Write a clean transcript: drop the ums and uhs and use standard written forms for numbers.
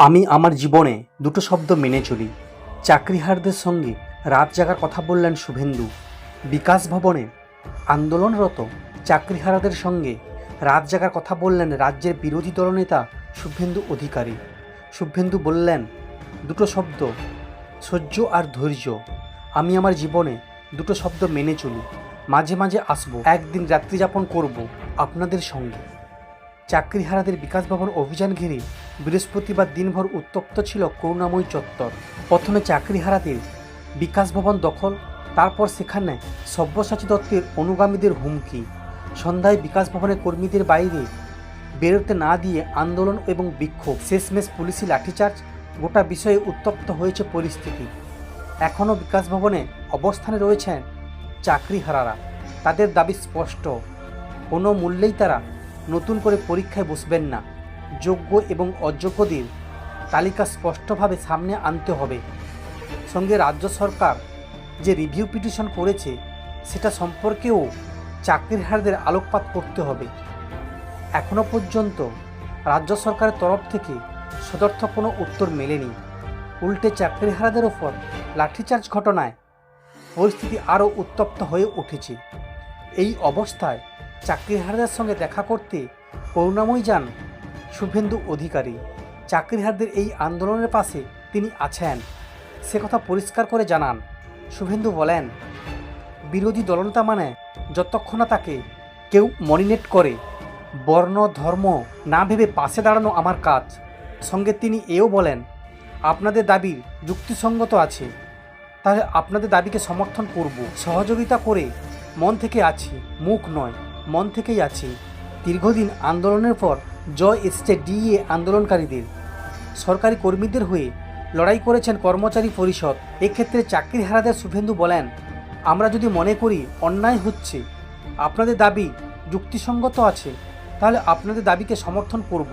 আমি আমার জীবনে দুটো শব্দ মেনে চলি। চাকরিহারদের সঙ্গে রাত জাগার কথা বললেন শুভেন্দু। বিকাশ ভবনে আন্দোলনরত চাকরিহারাদের সঙ্গে রাত জাগার কথা বললেন রাজ্যের বিরোধী দলনেতা শুভেন্দু অধিকারী। শুভেন্দু বললেন, দুটো শব্দ, সহ্য আর ধৈর্য। আমি আমার জীবনে দুটো শব্দ মেনে চলি। মাঝে মাঝে আসবো, একদিন রাত্রিযাপন করব আপনাদের সঙ্গে। চাকরিহারাদের বিকাশ ভবন অভিযান ঘিরে বৃহস্পতিবার দিনভর উত্তপ্ত ছিল করুণাময়ী চত্বর। প্রথমে চাকরিহারাদের বিকাশ ভবন দখল, তারপর সেখানে সব্যসাচী দত্তের অনুগামীদের হুমকি। সন্ধ্যায় বিকাশ ভবনের কর্মীদের বাইরে বেরোতে না দিয়ে আন্দোলন এবং বিক্ষোভ, শেষমেশ পুলিশি লাঠিচার্জ। গোটা বিষয়ে উত্তপ্ত হয়েছে পরিস্থিতি। এখনও বিকাশ ভবনে অবস্থানে রয়েছেন চাকরিহারারা। তাদের দাবি স্পষ্ট, কোনো মূল্যেই তারা নতুন করে পরীক্ষায় বসবেন না। যোগ্য এবং অযোগ্যদের তালিকা স্পষ্টভাবে সামনে আনতে হবে। সঙ্গে রাজ্য সরকার যে রিভিউ পিটিশন করেছে সেটা সম্পর্কেও চাকরিহারাদের আলোকপাত করতে হবে। এখনও পর্যন্ত রাজ্য সরকারের তরফ থেকে সদর্থক কোনো উত্তর মেলেনি। উল্টে চাকরিহারাদের ওপর লাঠিচার্জ ঘটনায় পরিস্থিতি আরও উত্তপ্ত হয়ে উঠেছে। এই অবস্থায় চাকরিহারাদের সঙ্গে দেখা করতে করুণাময়ী যান শুভেন্দু অধিকারী। চাকরিহারদের এই আন্দোলনের পাশে তিনি আছেন, সে কথা পরিষ্কার করে জানান। শুভেন্দু বলেন, বিরোধী দলনেতা মানে যতক্ষণ না তাকে কেউ মনিনেট করে, বর্ণ ধর্ম না ভেবে পাশে দাঁড়ানো আমার কাজ। সঙ্গে তিনি এও বলেন, আপনাদের দাবির যুক্তিসঙ্গত আছে, তাহলে আপনাদের দাবিকে সমর্থন করব, সহযোগিতা করে মন থেকে আছি, মুখ নয়, মন থেকেই আছি। দীর্ঘদিন আন্দোলনের পর জয় এসেছে ডিএ আন্দোলনকারীদের। সরকারি কর্মীদের হয়ে লড়াই করেছেন কর্মচারী পরিষদ। এক্ষেত্রে চাকরিহারাদের শুভেন্দু বলেন, আমরা যদি মনে করি অন্যায় হচ্ছে, আপনাদের দাবি যুক্তিসঙ্গত আছে, তাহলে আপনাদের দাবিকে সমর্থন করব।